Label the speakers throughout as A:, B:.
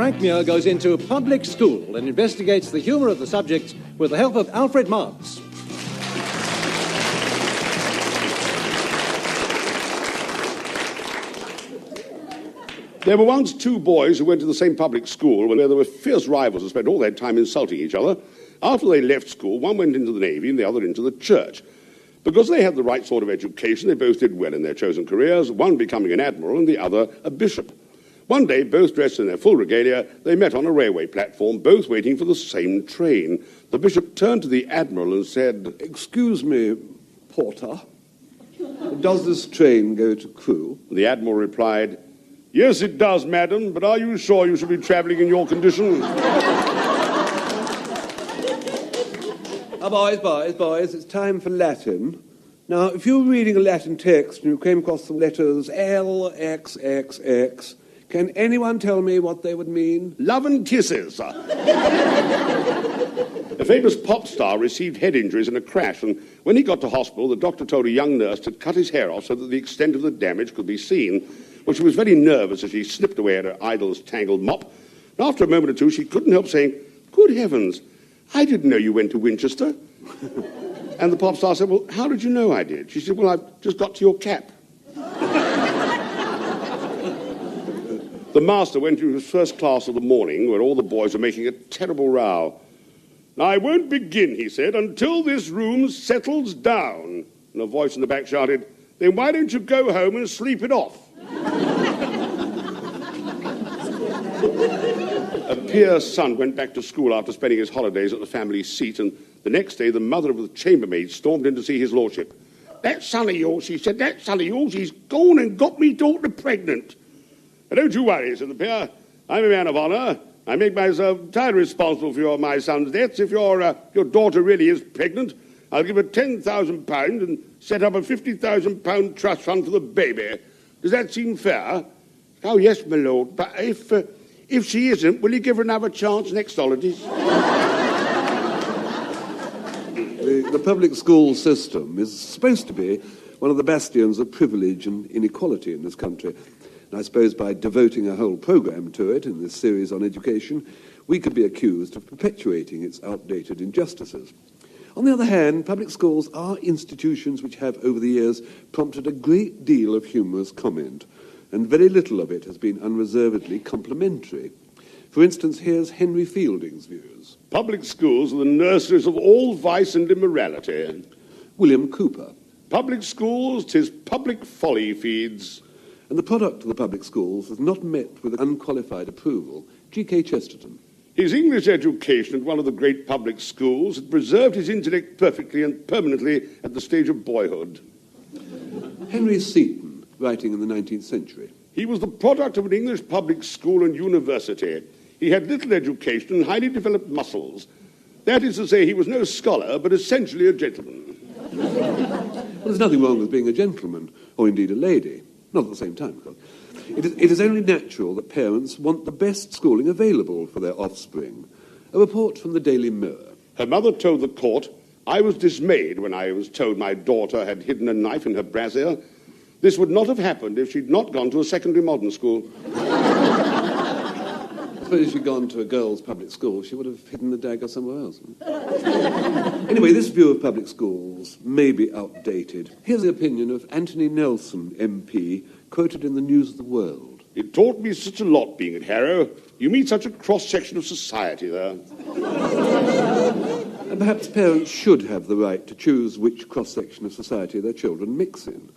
A: Frank Muir goes into public school and investigates the humour of the subject with the help of Alfred Marks.
B: There were once two boys who went to the same public school where there were fierce rivals who spent all their time insulting each other. After they left school, one went into the Navy and the other into the church. Because they had the right sort of education, they both did well in their chosen careers, one becoming an admiral and the other a bishop. One day, both dressed in their full regalia, they met on a railway platform, both waiting for the same train. The bishop turned to the admiral and said,
C: "Excuse me, porter, does this train go to Crewe?"
B: The admiral replied, "Yes, it does, madam, but are you sure you should be travelling in your condition?"
C: Boys, it's time for Latin. Now, if you were reading a Latin text and you came across the letters L, X, X, X, can anyone tell me what they would mean?
B: Love and kisses. A famous pop star received head injuries in a crash, and when he got to hospital, the doctor told a young nurse to cut his hair off so that the extent of the damage could be seen. Well, she was very nervous as she snipped away at her idol's tangled mop. And after a moment or two, she couldn't help saying, "Good heavens, I didn't know you went to Winchester." And the pop star said, "Well, how did you know I did?" She said, "Well, I've just got to your cap." The master went to his first class of the morning, where all the boys were making a terrible row. "Now, I won't begin," he said, "until this room settles down." And a voice in the back shouted, "Then why don't you go home and sleep it off?" A peer's son went back to school after spending his holidays at the family seat, and the next day the mother of the chambermaid stormed in to see his lordship. "That son of yours," she said, "that son of yours, he's gone and got me daughter pregnant." "Don't you worry," said the peer. "I'm a man of honour. I make myself entirely responsible for my son's debts. If your daughter really is pregnant, I'll give her £10,000 and set up a £50,000 trust fund for the baby. Does that seem fair?" "Oh, yes, my lord, but if she isn't, will you give her another chance next holidays?"
C: The public school system is supposed to be one of the bastions of privilege and inequality in this country. And I suppose by devoting a whole programme to it in this series on education, we could be accused of perpetuating its outdated injustices. On the other hand, public schools are institutions which have, over the years, prompted a great deal of humorous comment, and very little of it has been unreservedly complimentary. For instance, here's Henry Fielding's views.
B: "Public schools are the nurseries of all vice and immorality."
C: William Cooper.
B: "Public schools, 'tis public folly feeds."
C: And the product of the public schools has not met with unqualified approval. G.K. Chesterton.
B: "His English education at one of the great public schools had preserved his intellect perfectly and permanently at the stage of boyhood."
C: Henry Seton, writing in the 19th century.
B: "He was the product of an English public school and university. He had little education and highly developed muscles. That is to say, he was no scholar, but essentially a gentleman."
C: Well, there's nothing wrong with being a gentleman, or indeed a lady. Not at the same time, of course. It is only natural that parents want the best schooling available for their offspring. A report from the Daily Mirror.
B: Her mother told the court, "I was dismayed when I was told my daughter had hidden a knife in her brassiere. This would not have happened if she'd not gone to a secondary modern school."
C: I suppose if she'd gone to a girls' public school, she would have hidden the dagger somewhere else. Anyway, this view of public schools may be outdated. Here's the opinion of Anthony Nelson, MP, quoted in the News of the World.
B: "It taught me such a lot being at Harrow. You meet such a cross-section of society there."
C: And perhaps parents should have the right to choose which cross-section of society their children mix in.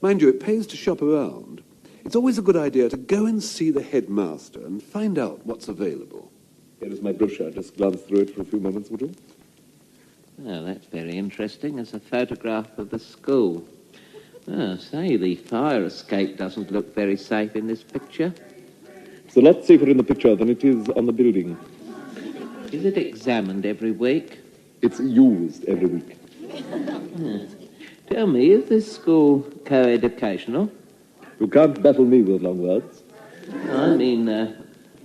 C: Mind you, it pays to shop around. It's always a good idea to go and see the headmaster and find out what's available.
D: Here is my brochure. Just glance through it for a few moments, would you?
E: Well, that's very interesting. It's a photograph of the school. Oh, say, the fire escape doesn't look very safe in this picture.
D: It's a lot safer in the picture than it is on the building.
E: Is it examined every week?
D: It's used every week.
E: Tell me, is this school co-educational?
D: You can't baffle me with long words.
E: I mean,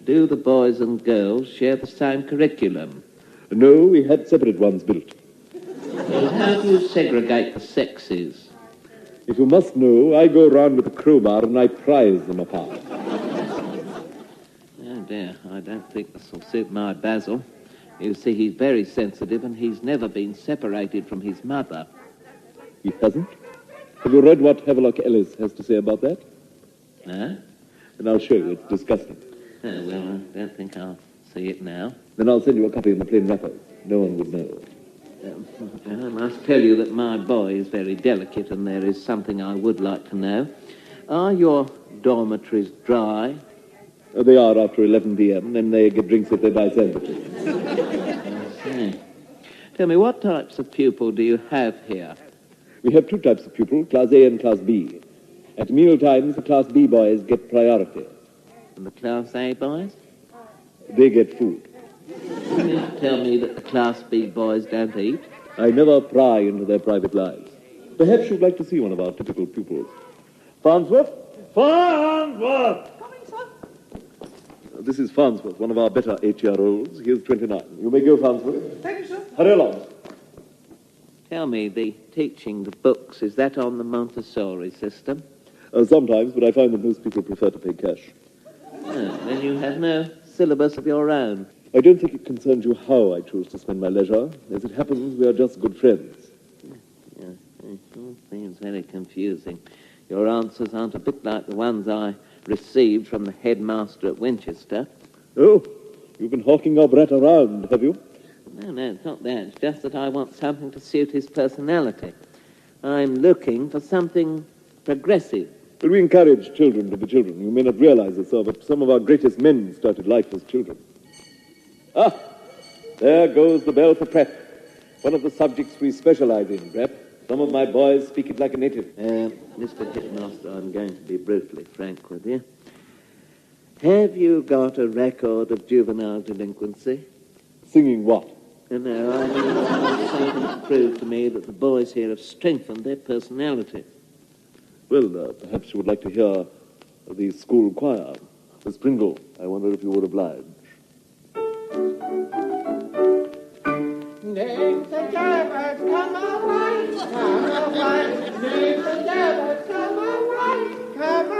E: do the boys and girls share the same curriculum?
D: No, we had separate ones built.
E: Well, how do you segregate the sexes?
D: If you must know, I go round with a crowbar and I prize them apart.
E: Oh dear. I don't think this will suit my Basil. You see, he's very sensitive and he's never been separated from his mother.
D: He hasn't? Have you read what Havelock Ellis has to say about that?
E: No?
D: Then I'll show you. It's disgusting.
E: Oh, well, I don't think I'll see it now.
D: Then I'll send you a copy in the plain wrapper. No one would know.
E: I must tell you that my boy is very delicate and there is something I would like to know. Are your dormitories dry?
D: Oh, they are after 11 p.m., then they get drinks if they buy sandwiches.
E: Tell me, what types of pupil do you have here?
D: We have two types of pupil, Class A and Class B. At meal times, the Class B boys get priority.
E: And the Class A boys?
D: They get food.
E: Can you tell me that the Class B boys don't eat?
D: I never pry into their private lives. Perhaps you'd like to see one of our typical pupils. Farnsworth? Farnsworth!
F: Coming, sir.
D: This is Farnsworth, one of our better 8-year-olds. He is 29. You may go, Farnsworth.
F: Thank you, sir.
D: Hurry along.
E: Tell me, the teaching the books, is that on the Montessori system?
D: Sometimes, but I find that most people prefer to pay cash.
E: Oh, then you have no syllabus of your own.
D: I don't think it concerns you how I choose to spend my leisure. As it happens, we are just good friends.
E: Yeah, it all seems very confusing. Your answers aren't a bit like the ones I received from the headmaster at Winchester.
D: Oh, you've been hawking your brat around, have you?
E: No, it's not that. It's just that I want something to suit his personality. I'm looking for something progressive.
D: Well, we encourage children to be children. You may not realize it, sir, but some of our greatest men started life as children. Ah, there goes the bell for prep. One of the subjects we specialize in, prep. Some of my boys speak it like a native.
E: Mr. Headmaster, I'm going to be brutally frank with you. Have you got a record of juvenile delinquency?
D: Singing what?
E: No, I mean, something to prove to me that the boys here have strengthened their personality.
D: Well, perhaps you would like to hear the school choir. Miss Pringle, I wonder if you would oblige.
G: Names and jabbers, come away, come away. Names and jabbers, come away, come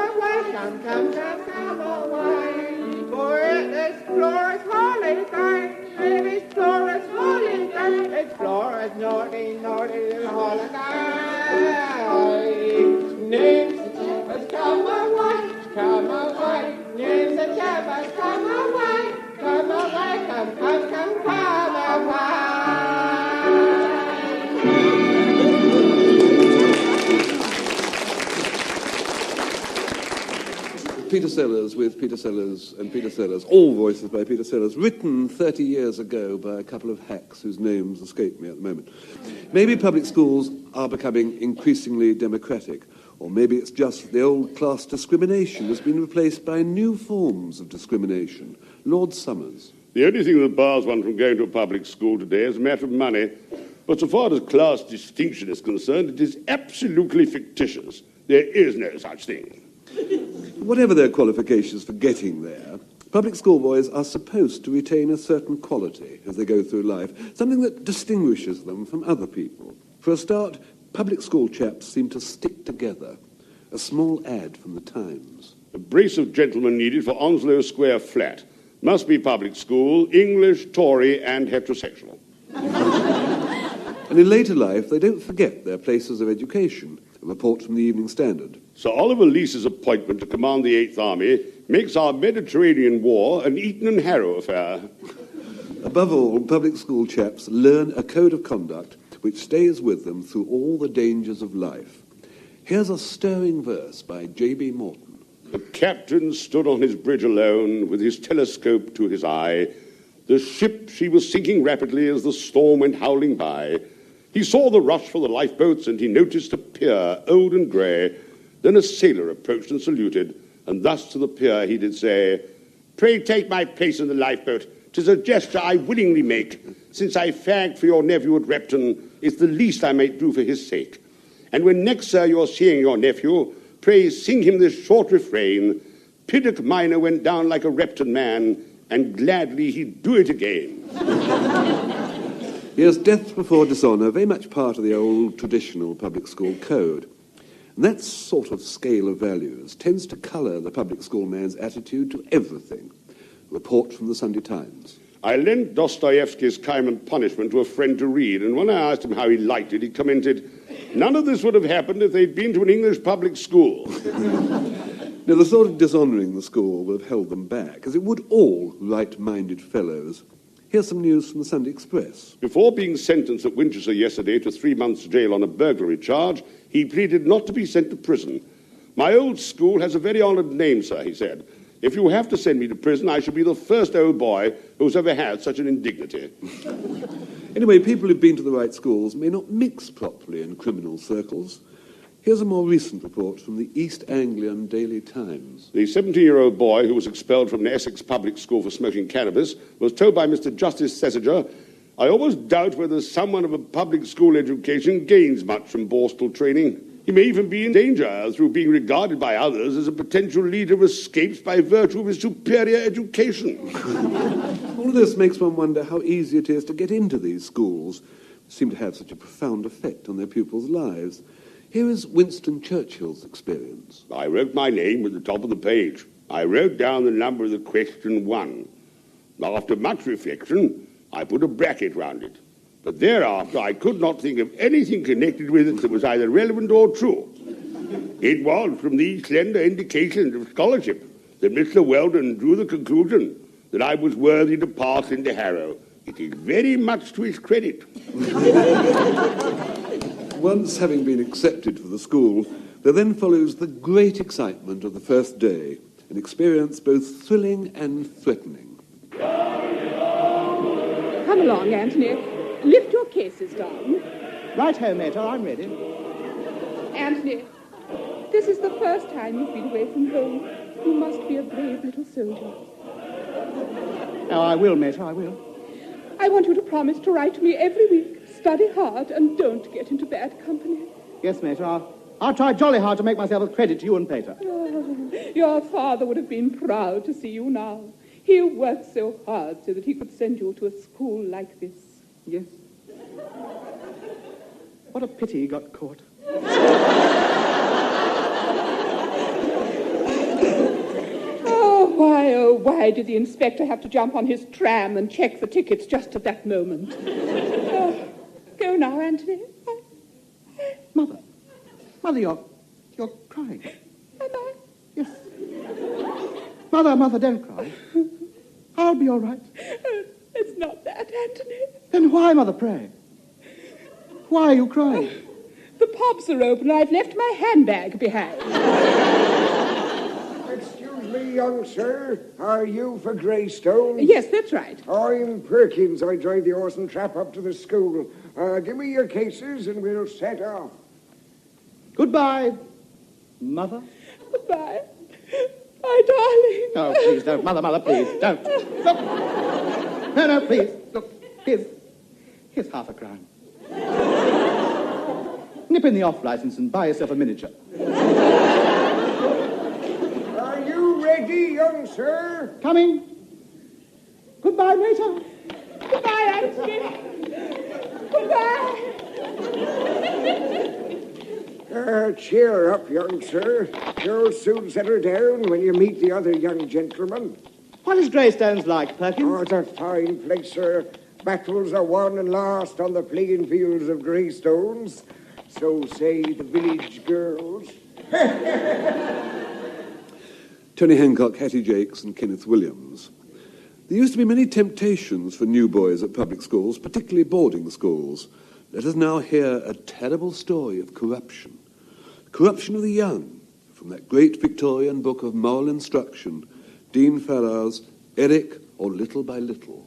G: away. For it explores holy day, it explores holy day, explores naughty, naughty holiday. Names and jabbers, come away, come away. Names and jabbers, come away, come away, come away.
C: Peter Sellers with Peter Sellers and Peter Sellers, all voices by Peter Sellers, written 30 years ago by a couple of hacks whose names escape me at the moment. Maybe public schools are becoming increasingly democratic, or maybe it's just the old class discrimination has been replaced by new forms of discrimination. Lord Somers.
B: The only thing that bars one from going to a public school today is a matter of money. But so far as class distinction is concerned, it is absolutely fictitious. There is no such thing.
C: Whatever their qualifications for getting there, public school boys are supposed to retain a certain quality as they go through life, something that distinguishes them from other people. For a start, public school chaps seem to stick together. A small ad from the Times.
B: A brace of gentlemen needed for Onslow Square flat. Must be public school, English, Tory, and heterosexual.
C: And in later life, they don't forget their places of education. A report from the Evening Standard.
B: Sir Oliver Leese's appointment to command the 8th Army makes our Mediterranean War an Eton and Harrow affair.
C: Above all, public school chaps learn a code of conduct which stays with them through all the dangers of life. Here's a stirring verse by J.B. Morton.
B: The captain stood on his bridge alone, with his telescope to his eye. The ship, she was sinking rapidly as the storm went howling by. He saw the rush for the lifeboats, and he noticed a pier, old and grey. Then a sailor approached and saluted, and thus to the pier he did say, "Pray take my place in the lifeboat. 'Tis a gesture I willingly make. Since I fagged for your nephew at Repton, it's the least I might do for his sake. And when next, sir, you're seeing your nephew, pray sing him this short refrain. Piddock minor went down like a Repton man, and gladly he'd do it again."
C: Yes, death before dishonour, very much part of the old traditional public school code. And that sort of scale of values tends to colour the public school man's attitude to everything. Report from the Sunday Times.
B: I lent Dostoevsky's Crime and Punishment to a friend to read, and when I asked him how he liked it, he commented, "None of this would have happened if they'd been to an English public school."
C: Now, the thought of dishonouring the school would have held them back, as it would all right-minded fellows. Here's some news from the Sunday Express.
B: Before being sentenced at Winchester yesterday to 3 months' jail on a burglary charge, he pleaded not to be sent to prison. "My old school has a very honoured name, sir," he said. "If you have to send me to prison, I shall be the first old boy who's ever had such an indignity."
C: Anyway, people who've been to the right schools may not mix properly in criminal circles. Here's a more recent report from the East Anglian Daily Times.
B: The 17-year-old boy who was expelled from an Essex public school for smoking cannabis was told by Mr. Justice Thesiger, "I almost doubt whether someone of a public school education gains much from Borstal training. He may even be in danger through being regarded by others as a potential leader of escapes by virtue of his superior education."
C: All of this makes one wonder how easy it is to get into these schools, which seem to have such a profound effect on their pupils' lives. Here is Winston Churchill's experience.
B: "I wrote my name at the top of the page. I wrote down the number of the question 1. After much reflection, I put a bracket round it. But thereafter, I could not think of anything connected with it that was either relevant or true. It was from these slender indications of scholarship that Mr. Weldon drew the conclusion that I was worthy to pass into Harrow. It is very much to his credit."
C: Once having been accepted for the school, there then follows the great excitement of the first day, an experience both thrilling and threatening.
F: Come along, Anthony. Lift your cases down.
A: Right ho, Mater, I'm ready.
F: Anthony, this is the first time you've been away from home. You must be a brave little soldier.
A: Oh, I will, Mater, I will.
F: I want you to promise to write to me every week. Study hard and don't get into bad company.
A: Yes, Mater, I'll try jolly hard to make myself a credit to you and Pater.
F: Oh, your father would have been proud to see you now. He worked so hard so that he could send you to a school like this.
A: Yes. What a pity he got caught.
F: Oh, why did the inspector have to jump on his tram and check the tickets just at that moment? Go now, Anthony.
A: Mother, you're crying.
F: Am I?
A: Yes. Mother, don't cry. I'll be all right.
F: It's not that, Anthony.
A: Then why, Mother, pray? Why are you crying?
F: The pubs are open and I've left my handbag behind.
H: Excuse me, young sir. Are you for Greystone?
F: Yes, that's right.
H: I'm Perkins. I drive the horse and trap up to the school. Give me your cases and we'll set off.
A: Goodbye, Mother.
F: Goodbye. My darling.
A: Oh, please don't. Mother, please, don't. Look. No, please. Look, here's half a crown. Nip in the off-licence and buy yourself a miniature.
H: Are you ready, young sir?
A: Coming. Goodbye, Mater.
F: Goodbye, Anthony. Goodbye.
H: Cheer up, young sir. You'll soon settle down when you meet the other young gentlemen.
A: What is Greystones like, Perkins?
H: Oh, it's a fine place, sir. Battles are won and lost on the playing fields of Greystones. So say the village girls.
C: Tony Hancock, Hattie Jakes and Kenneth Williams. There used to be many temptations for new boys at public schools, particularly boarding schools. Let us now hear a terrible story of corruption. Corruption of the young, from that great Victorian book of moral instruction, Dean Farrar's Eric or Little by Little.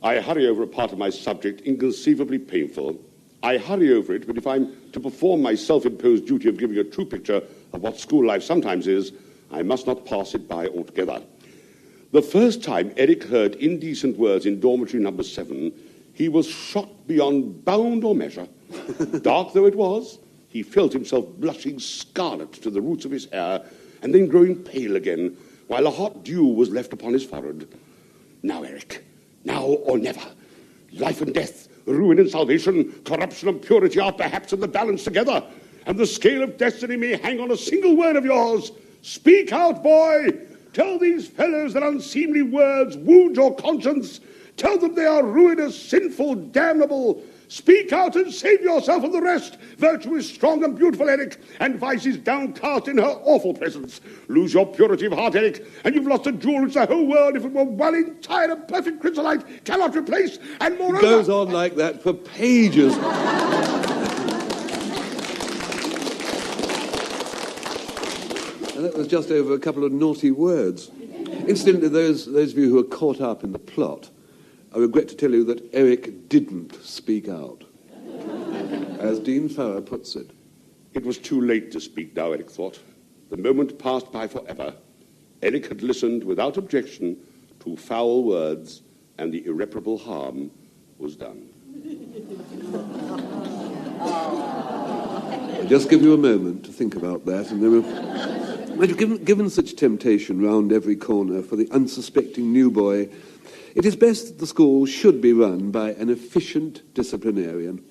B: I hurry over a part of my subject inconceivably painful. I hurry over it, but if I'm to perform my self-imposed duty of giving a true picture of what school life sometimes is, I must not pass it by altogether. The first time Eric heard indecent words in dormitory number 7, he was shocked beyond bound or measure. Dark though it was, he felt himself blushing scarlet to the roots of his hair, and then growing pale again, while a hot dew was left upon his forehead. Now, Eric, now or never. Life and death, ruin and salvation, corruption and purity are perhaps in the balance together, and the scale of destiny may hang on a single word of yours. Speak out, boy! Tell these fellows that unseemly words wound your conscience. Tell them they are ruinous, sinful, damnable. Speak out and save yourself and the rest. Virtue is strong and beautiful, Eric, and vice is downcast in her awful presence. Lose your purity of heart, Eric, and you've lost a jewel which the whole world, if it were one entire and perfect chrysolite, cannot replace, and moreover...
C: It goes on like that for pages. And that was just over a couple of naughty words. Incidentally, those of you who are caught up in the plot, I regret to tell you that Eric didn't speak out. As Dean Farrar puts it.
B: It was too late to speak now, Eric thought. The moment passed by forever. Eric had listened without objection to foul words, and the irreparable harm was done.
C: I'll just give you a moment to think about that, and then given such temptation round every corner for the unsuspecting new boy, it is best that the school should be run by an efficient disciplinarian.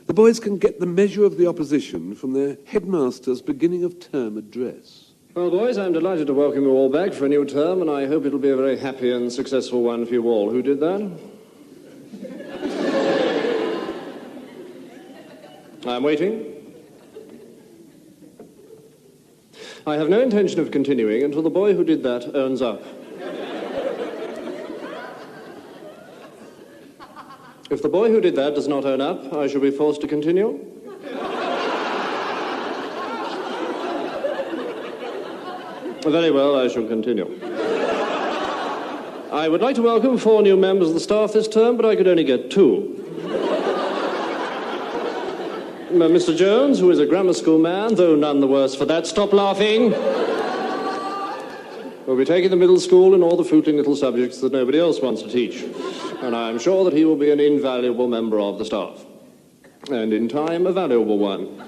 C: The boys can get the measure of the opposition from their headmaster's beginning of term address.
I: Well, boys, I'm delighted to welcome you all back for a new term, and I hope it'll be a very happy and successful one for you all. Who did that? I'm waiting. I have no intention of continuing until the boy who did that owns up. If the boy who did that does not own up, I shall be forced to continue. Very well, I shall continue. I would like to welcome 4 new members of the staff this term, but I could only get 2. Mr. Jones, who is a grammar school man, though none the worse for that. Stop laughing. Will be taking the middle school in all the fruiting little subjects that nobody else wants to teach. And I'm sure that he will be an invaluable member of the staff. And in time, a valuable one.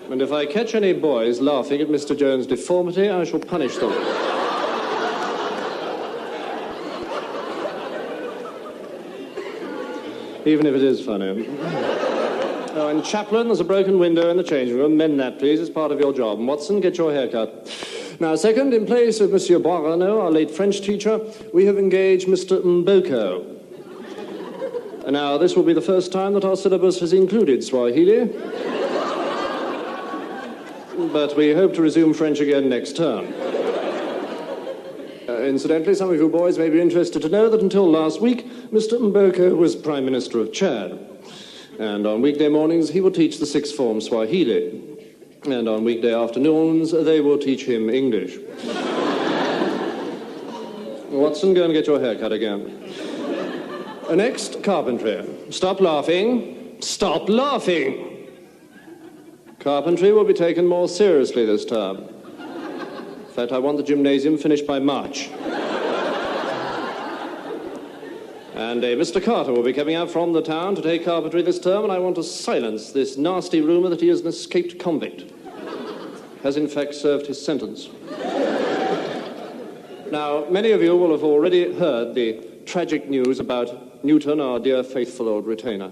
I: And if I catch any boys laughing at Mr. Jones' deformity, I shall punish them. Even if it is funny. Oh, and Chaplain, there's a broken window in the changing room. Mend that, please. It's part of your job. And Watson, get your hair cut. Now, second, in place of Monsieur Boireau, our late French teacher, we have engaged Mr. Mboko. Now, this will be the first time that our syllabus has included Swahili. But we hope to resume French again next term. Incidentally, some of you boys may be interested to know that until last week, Mr. Mboko was Prime Minister of Chad. And on weekday mornings, he will teach the sixth form Swahili. And on weekday afternoons, they will teach him English. Watson, go and get your hair cut again. Next, carpentry. Stop laughing. Stop laughing! Carpentry will be taken more seriously this term. In fact, I want the gymnasium finished by March. And Mr. Carter will be coming out from the town to take carpentry this term, and I want to silence this nasty rumour that he is an escaped convict. Has in fact served his sentence. Now, many of you will have already heard the tragic news about Newton, our dear faithful old retainer.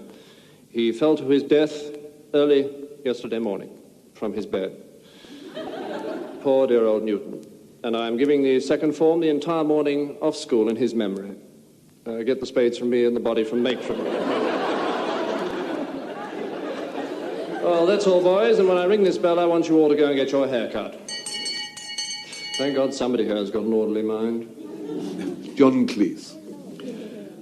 I: He fell to his death early yesterday morning from his bed. Poor dear old Newton. And I'm giving the second form the entire morning off school in his memory. Get the spades from me and the body from Matron. Well, that's all, boys, and when I ring this bell, I want you all to go and get your hair cut. Thank God somebody here has got an orderly mind.
C: John Cleese.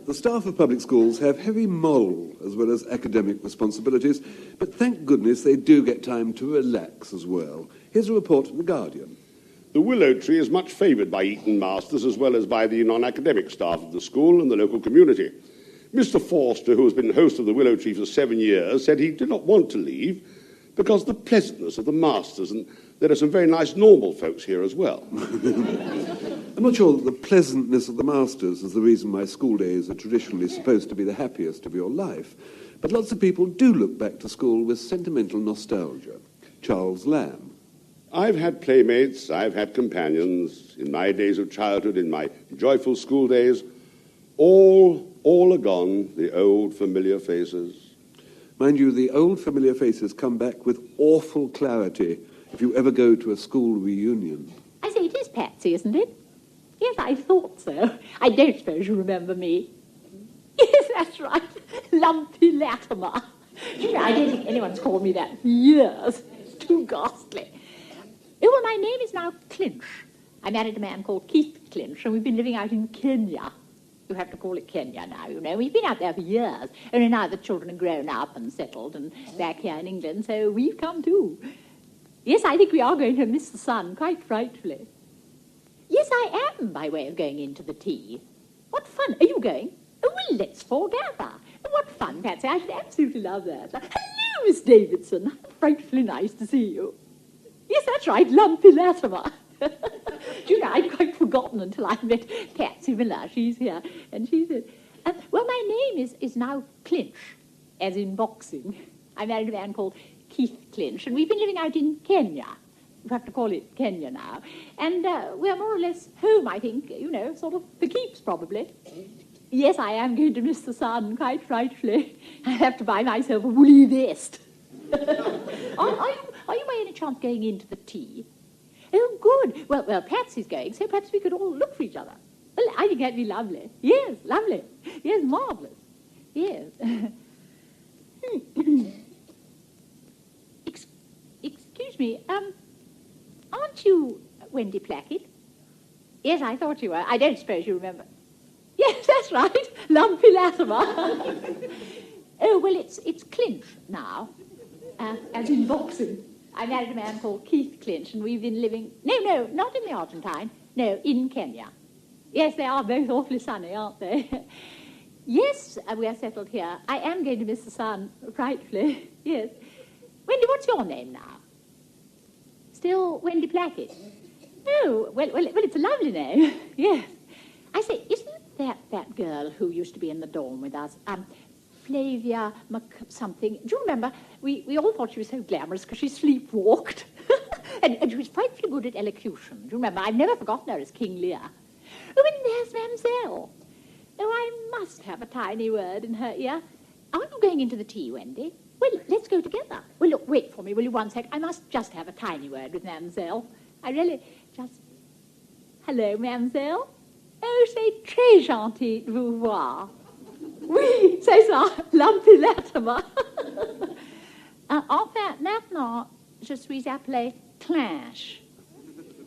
C: The staff of public schools have heavy moral as well as academic responsibilities, but thank goodness they do get time to relax as well. Here's a report from The Guardian.
B: The willow tree is much favoured by Eton masters as well as by the non-academic staff of the school and the local community. Mr. Forster, who has been host of the willow tree for 7 years, said he did not want to leave because of the pleasantness of the masters, and there are some very nice normal folks here as well.
C: I'm not sure that the pleasantness of the masters is the reason why school days are traditionally supposed to be the happiest of your life, but lots of people do look back to school with sentimental nostalgia. Charles Lamb.
B: I've had playmates, I've had companions in my days of childhood, in my joyful school days. All are gone, the old familiar faces.
C: Mind you, the old familiar faces come back with awful clarity if you ever go to a school reunion.
J: I say, it is Patsy, isn't it? Yes, I thought so. I don't suppose you remember me. Yes, that's right. Lumpy Latimer. I don't think anyone's called me that for years. It's too ghastly. Oh, well, my name is now Clinch. I married a man called Keith Clinch, and we've been living out in Kenya. You have to call it Kenya now, you know. We've been out there for years. Only now the children are grown up and settled and back here in England, so we've come too. Yes, I think we are going to miss the sun quite frightfully. Yes, I am, by way of going into the tea. What fun. Are you going? Oh, well, let's foregather. What fun, Patsy. I should absolutely love that. Hello, Miss Davidson. Frightfully nice to see you. Yes, that's right, Lumpy Latimer. Do you know, I'd quite forgotten until I met Patsy Miller. She's here. And she said, well, my name is now Clinch, as in boxing. I married a man called Keith Clinch, and we've been living out in Kenya. We have to call it Kenya now. And we're more or less home, I think, you know, sort of for keeps, probably. Yes, I am going to miss the sun quite frightfully. I have to buy myself a woolly vest. Are you by any chance going into the tea? Oh, good. Well, Patsy's going, so perhaps we could all look for each other. Well, I think that'd be lovely. Yes, lovely. Yes, marvellous. Yes. Excuse me, aren't you Wendy Plackett? Yes, I thought you were. I don't suppose you remember. Yes, that's right. Lumpy Latimer. Oh, well, it's Clinch now, as in boxing. I married a man called Keith Clinch, and we've been living... No, not in the Argentine. No, in Kenya. Yes, they are both awfully sunny, aren't they? Yes, we are settled here. I am going to miss the sun, frightfully. Yes. Wendy, what's your name now? Still Wendy Plackett? Oh, well, it's a lovely name. Yes. I say, isn't that girl who used to be in the dorm with us, Flavia something? Do you remember? We all thought she was so glamorous because she sleepwalked. and she was frightfully good at elocution. Do you remember? I've never forgotten her as King Lear. Oh, and there's Mamselle. Oh, I must have a tiny word in her ear. Aren't you going into the tea, Wendy? Well, let's go together. Well, look, wait for me, will you, 1 sec? I must just have a tiny word with Mamselle. I really just... Hello, Mamselle. Oh, c'est très gentil de vous voir. Oui, c'est ça, Lumpy Latimer. Enfin, maintenant, je suis appelée Clinch.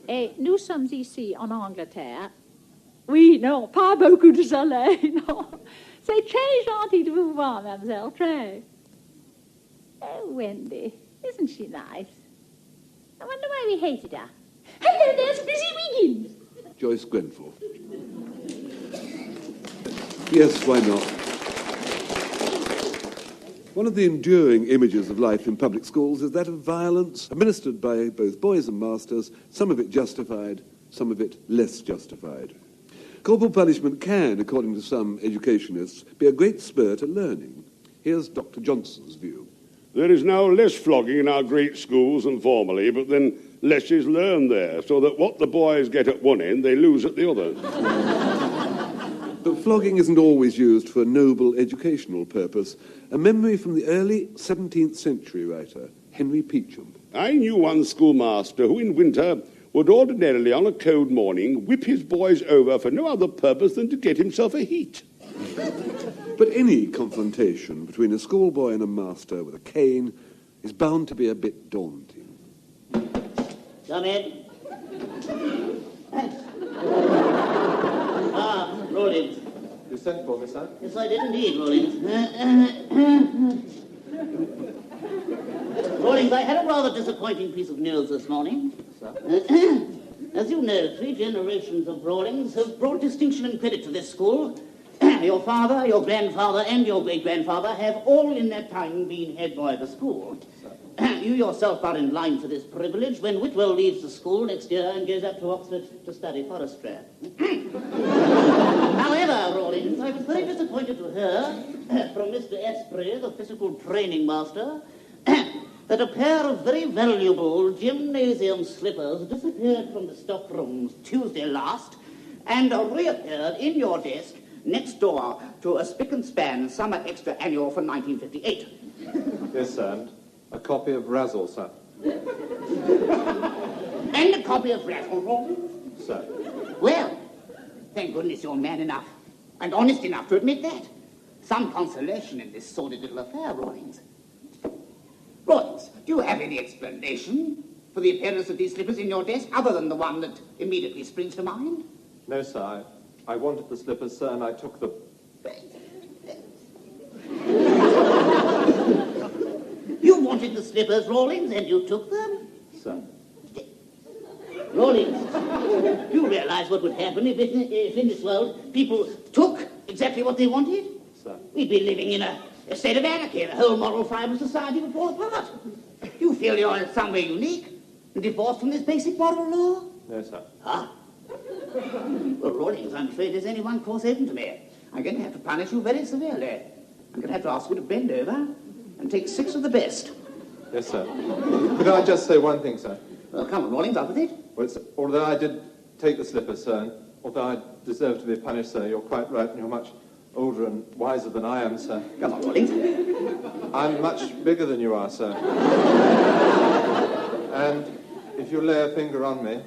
J: Et nous sommes ici en Angleterre. Oui, non, pas beaucoup de soleil, non. C'est très gentil de vous voir, mademoiselle, très. Oh, Wendy, isn't she nice? I wonder why we hated her. Hello, there's Lizzie Wiggins.
C: Joyce Grenfell. Yes, why not? One of the enduring images of life in public schools is that of violence administered by both boys and masters, some of it justified, some of it less justified. Corporal punishment can, according to some educationists, be a great spur to learning. Here's Dr. Johnson's view.
B: There is now less flogging in our great schools than formerly, but then less is learned there, so that what the boys get at one end, they lose at the other.
C: But flogging isn't always used for a noble educational purpose. A memory from the early 17th century writer, Henry Peacham.
B: I knew one schoolmaster who in winter would ordinarily on a cold morning whip his boys over for no other purpose than to get himself a heat.
C: But any confrontation between a schoolboy and a master with a cane is bound to be a bit daunting.
K: Come in. Rollins.
I: You sent for me, sir?
K: Yes, I did indeed, Rollins. Rollins, I had a rather disappointing piece of news this morning. As you know, 3 generations of Rawlings have brought distinction and credit to this school. Your father, your grandfather, and your great-grandfather have all in their time been head boy of the school. You yourself are in line for this privilege when Whitwell leaves the school next year and goes up to Oxford to study forestry. However, Rawlins, I was very disappointed to hear from Mr. Esprit, the physical training master, that a pair of very valuable gymnasium slippers disappeared from the stock rooms Tuesday last and reappeared in your desk next door to a spick and span summer extra annual for 1958.
I: Yes, sir, and a copy of Razzle, sir.
K: And a copy of Razzle Rawlings?
I: Sir.
K: Well, thank goodness you're man enough and honest enough to admit that. Some consolation in this sordid little affair, Rawlings. Rawlings, do you have any explanation for the appearance of these slippers in your desk other than the one that immediately springs to mind?
I: No, sir. I wanted the slippers, sir, and I took them.
K: You wanted the slippers, Rawlings, and you took them?
I: Sir.
K: Rawlings, do you realize what would happen if in this world people took exactly what they wanted?
I: Sir.
K: We'd be living in a state of anarchy. The whole moral fibre of society would fall apart. You feel you're in some way unique and divorced from this basic moral law?
I: No, sir.
K: Ah. Well, Rawlings, I'm afraid there's only one course open to me. I'm going to have to punish you very severely. I'm going to have to ask you to bend over and take 6 of the best.
I: Yes, sir. Could I just say one thing, sir?
K: Well, come on, Rawlings, up with it.
I: Well, although I did take the slippers, sir, and although I deserve to be punished, sir, you're quite right, and you're much older and wiser than I am, sir.
K: Come on, Rawlings.
I: I'm much bigger than you are, sir. And if you lay a finger on me,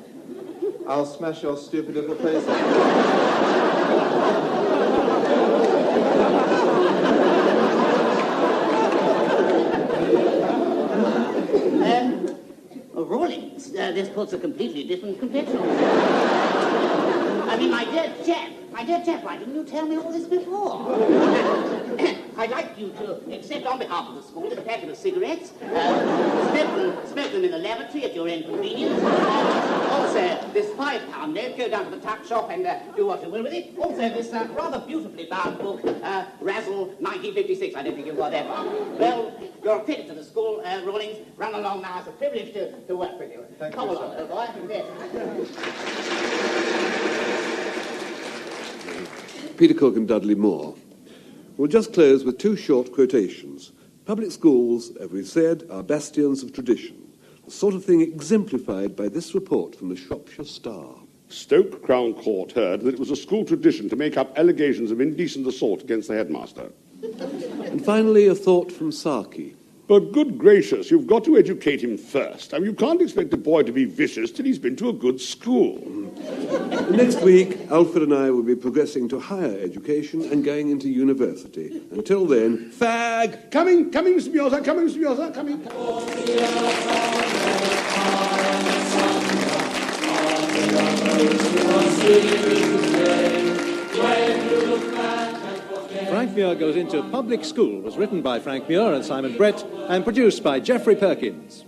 I: I'll smash your stupid little face in.
K: Rawlings, this puts a completely different complexion. I mean, my dear chap, why didn't you tell me all this before? I'd like you to accept on behalf of the school a packet of cigarettes, smoke them in the lavatory at your inconvenience. Also, this £5 note, go down to the tuck shop and do what you will with it. Also, this rather beautifully bound book, Razzle 1956. I don't think you've got that one. Well, you're a credit to the school, Rawlings. Run along now. It's a privilege to work with you. Come along, little boy.
C: Peter Cook and Dudley Moore. We'll just close with 2 short quotations. Public schools, as we've said, are bastions of tradition, the sort of thing exemplified by this report from the Shropshire Star.
B: Stoke Crown Court heard that it was a school tradition to make up allegations of indecent assault against the headmaster.
C: And finally, a thought from Saki.
B: But good gracious, you've got to educate him first. I mean, you can't expect a boy to be vicious till he's been to a good school.
C: Next week, Alfred and I will be progressing to higher education and going into university. Until then, fag!
B: Coming, Mr. Mioza, coming.
L: Frank Muir Goes into Public School was written by Frank Muir and Simon Brett and produced by Geoffrey Perkins.